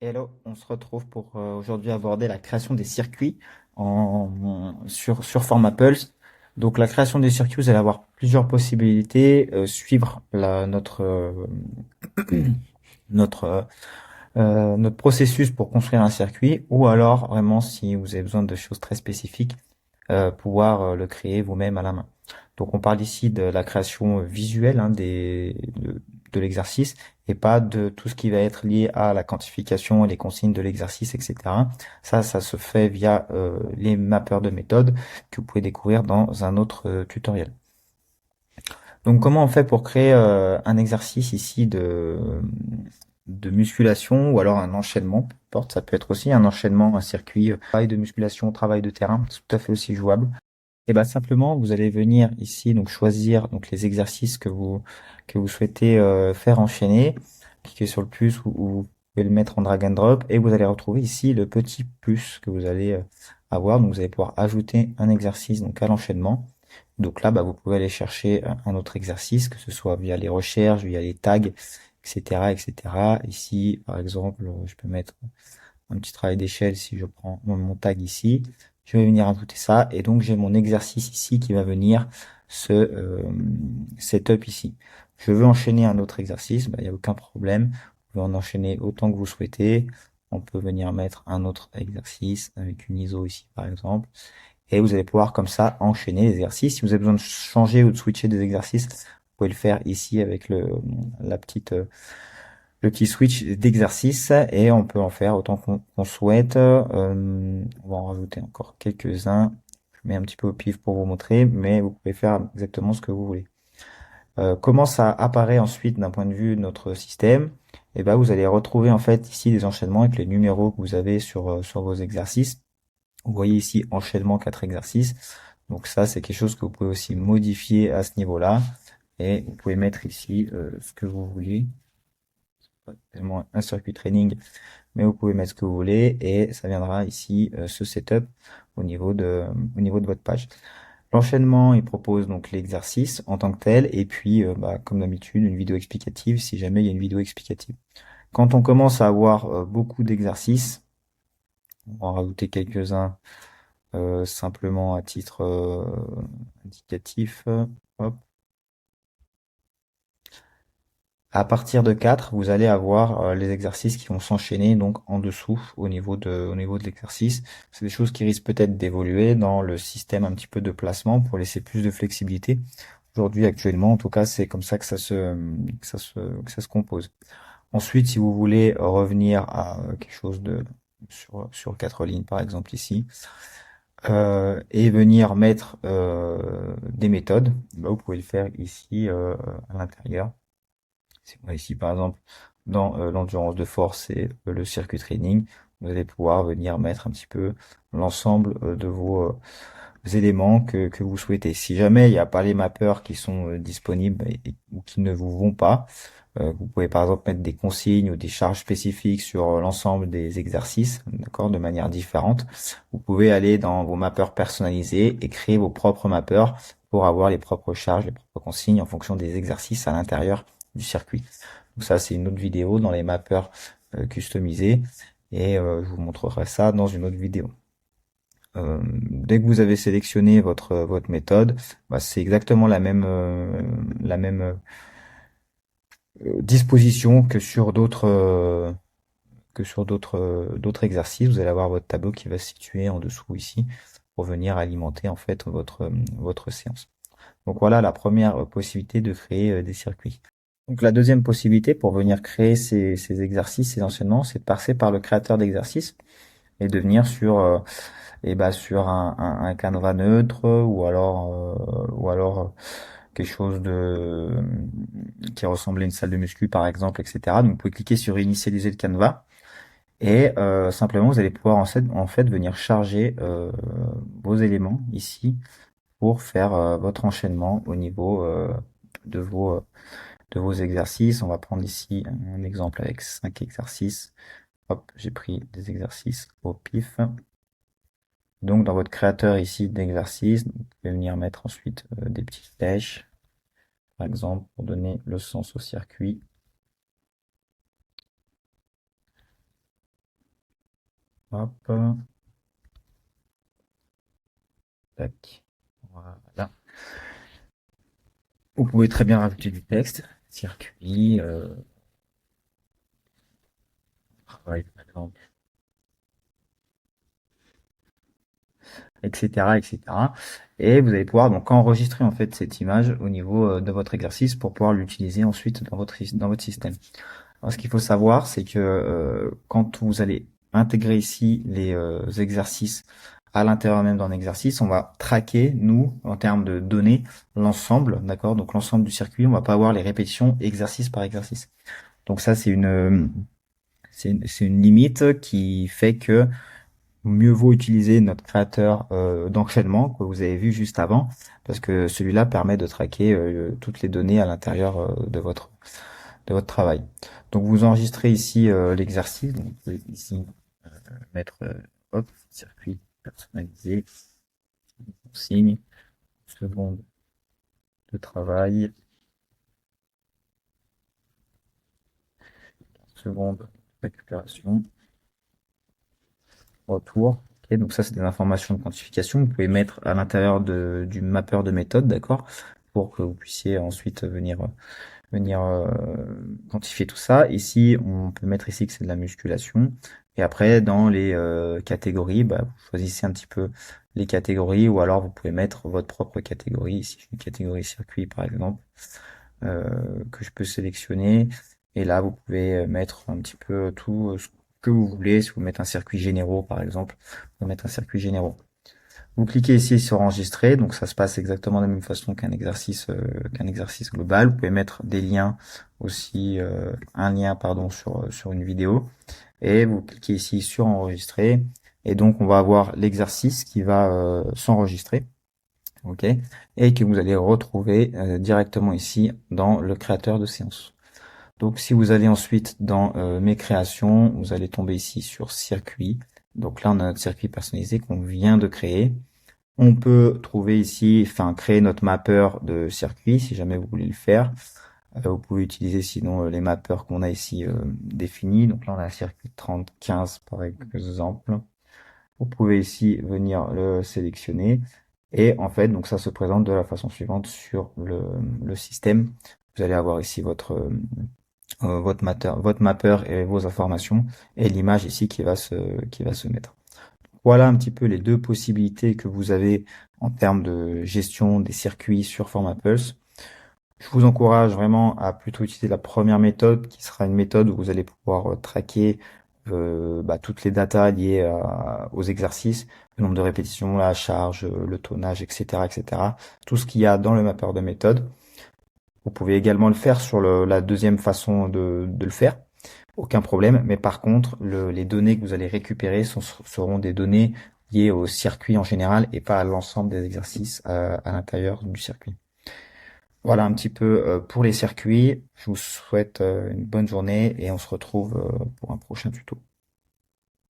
Hello, on se retrouve pour aujourd'hui aborder la création des circuits sur format Pulse. Donc la création des circuits, vous allez avoir plusieurs possibilités, suivre notre, notre processus pour construire un circuit, ou alors vraiment si vous avez besoin de choses très spécifiques, pouvoir le créer vous-même à la main. Donc on parle ici de la création visuelle de l'exercice et pas de tout ce qui va être lié à la quantification et les consignes de l'exercice, etc. Ça se fait via les mappeurs de méthode que vous pouvez découvrir dans un autre tutoriel. Donc comment on fait pour créer un exercice ici de musculation ou alors un enchaînement, peu importe, ça peut être aussi un enchaînement, un circuit, travail de musculation, travail de terrain, c'est tout à fait aussi jouable. Et ben simplement, vous allez venir ici donc choisir donc les exercices que vous souhaitez faire enchaîner. Cliquez sur le plus ou vous pouvez le mettre en drag and drop et vous allez retrouver ici le petit plus que vous allez avoir. Donc vous allez pouvoir ajouter un exercice donc à l'enchaînement. Donc là, bah, vous pouvez aller chercher un autre exercice, que ce soit via les recherches, via les tags, etc., etc. Ici, par exemple, je peux mettre un petit travail d'échelle si je prends mon tag ici. Je vais venir ajouter ça et donc j'ai mon exercice ici qui va venir se setup ici. Je veux enchaîner un autre exercice, bah, il n'y a aucun problème. Vous pouvez en enchaîner autant que vous souhaitez. On peut venir mettre un autre exercice avec une ISO ici par exemple. Et vous allez pouvoir comme ça enchaîner les exercices. Si vous avez besoin de changer ou de switcher des exercices, vous pouvez le faire ici avec la petite le petit switch d'exercice et on peut en faire autant qu'on souhaite. On va en rajouter encore quelques-uns. Je mets un petit peu au pif pour vous montrer, mais vous pouvez faire exactement ce que vous voulez. Comment ça apparaît ensuite d'un point de vue de notre système? Et ben, vous allez retrouver en fait ici des enchaînements avec les numéros que vous avez sur vos exercices. Vous voyez ici enchaînement 4 exercices. Donc ça, c'est quelque chose que vous pouvez aussi modifier à ce niveau-là. Et vous pouvez mettre ici ce que vous voulez. Pas tellement un circuit training, mais vous pouvez mettre ce que vous voulez et ça viendra ici ce setup au niveau de votre page. L'enchaînement, il propose donc l'exercice en tant que tel et puis bah, comme d'habitude une vidéo explicative si jamais il y a une vidéo explicative. Quand on commence à avoir beaucoup d'exercices, on va en rajouter quelques-uns simplement à titre indicatif. Hop. À partir de 4, vous allez avoir les exercices qui vont s'enchaîner donc en dessous au niveau de l'exercice. C'est des choses qui risquent peut-être d'évoluer dans le système un petit peu de placement pour laisser plus de flexibilité. Aujourd'hui, actuellement, en tout cas, c'est comme ça que que ça se compose. Ensuite, si vous voulez revenir à quelque chose de sur 4 lignes, par exemple ici, et venir mettre des méthodes, bah, vous pouvez le faire ici à l'intérieur. Si on va ici, par exemple, dans l'endurance de force et le circuit training, vous allez pouvoir venir mettre un petit peu l'ensemble de vos éléments que vous souhaitez. Si jamais il n'y a pas les mappeurs qui sont disponibles ou qui ne vous vont pas, vous pouvez par exemple mettre des consignes ou des charges spécifiques sur l'ensemble des exercices, d'accord, de manière différente. Vous pouvez aller dans vos mappeurs personnalisés et créer vos propres mappeurs pour avoir les propres charges, les propres consignes en fonction des exercices à l'intérieur du circuit. Donc ça, c'est une autre vidéo dans les mappeurs customisés et je vous montrerai ça dans une autre vidéo. Dès que vous avez sélectionné votre méthode, bah, c'est exactement la même disposition que sur d'autres exercices. Vous allez avoir votre tableau qui va se situer en dessous ici pour venir alimenter en fait votre séance. Donc voilà la première possibilité de créer des circuits. Donc la deuxième possibilité pour venir créer ces exercices, ces enchaînements, c'est de passer par le créateur d'exercices et de venir sur un canevas neutre ou alors quelque chose qui ressemble à une salle de muscu par exemple, etc. Donc vous pouvez cliquer sur initialiser le canevas et simplement vous allez pouvoir en fait venir charger vos éléments ici pour faire votre enchaînement au niveau de de vos exercices. On va prendre ici un exemple avec 5 exercices. Hop, j'ai pris des exercices au pif. Donc dans votre créateur ici d'exercice, vous pouvez venir mettre ensuite des petites flèches, par exemple pour donner le sens au circuit. Hop, tac. Voilà. Vous pouvez très bien rajouter du texte, circuit, travail, par exemple, etc., etc. Et vous allez pouvoir donc enregistrer en fait cette image au niveau de votre exercice pour pouvoir l'utiliser ensuite dans votre système. Alors, ce qu'il faut savoir, c'est que quand vous allez intégrer ici les exercices à l'intérieur même d'un exercice, on va traquer, nous, en termes de données, l'ensemble, d'accord? Donc l'ensemble du circuit, on va pas avoir les répétitions exercice par exercice. Donc ça, c'est une limite qui fait que mieux vaut utiliser notre créateur d'enchaînement que vous avez vu juste avant, parce que celui-là permet de traquer toutes les données à l'intérieur de votre travail. Donc vous enregistrez ici l'exercice, donc vous pouvez ici mettre hop, circuit personnalisé, consigne, seconde de travail, seconde récupération, retour. Ok, donc ça c'est des informations de quantification. Vous pouvez mettre à l'intérieur du mappeur de méthode, d'accord, pour que vous puissiez ensuite venir quantifier tout ça. Ici, on peut mettre ici que c'est de la musculation. Et après, dans les catégories, bah, vous choisissez un petit peu les catégories ou alors vous pouvez mettre votre propre catégorie. Ici, j'ai une catégorie circuit, par exemple, que je peux sélectionner. Et là, vous pouvez mettre un petit peu tout ce que vous voulez. Si vous mettez un circuit généraux, par exemple, vous pouvez mettre un circuit généraux. Vous cliquez ici sur enregistrer, donc ça se passe exactement de la même façon qu'un exercice global. Vous pouvez mettre des liens aussi, un lien pardon sur une vidéo, et vous cliquez ici sur enregistrer, et donc on va avoir l'exercice qui va s'enregistrer, ok, et que vous allez retrouver directement ici dans le créateur de séance. Donc si vous allez ensuite dans mes créations, vous allez tomber ici sur circuit. Donc là on a notre circuit personnalisé qu'on vient de créer. On peut trouver ici, enfin créer notre mapper de circuit si jamais vous voulez le faire. Vous pouvez utiliser sinon les mappeurs qu'on a ici définis. Donc là on a un circuit 3015 par exemple. Vous pouvez ici venir le sélectionner. Et en fait, donc ça se présente de la façon suivante sur le système. Vous allez avoir ici votre mapper et vos informations et l'image ici qui va se mettre. Voilà un petit peu les deux possibilités que vous avez en termes de gestion des circuits sur format Pulse. Je vous encourage vraiment à plutôt utiliser la première méthode, qui sera une méthode où vous allez pouvoir traquer toutes les datas liées aux exercices, le nombre de répétitions, la charge, le tonnage, etc., etc. Tout ce qu'il y a dans le mappeur de méthode. Vous pouvez également le faire sur la deuxième façon de le faire. Aucun problème, mais par contre, les données que vous allez récupérer seront des données liées au circuit en général et pas à l'ensemble des exercices à l'intérieur du circuit. Voilà un petit peu pour les circuits. Je vous souhaite une bonne journée et on se retrouve pour un prochain tuto.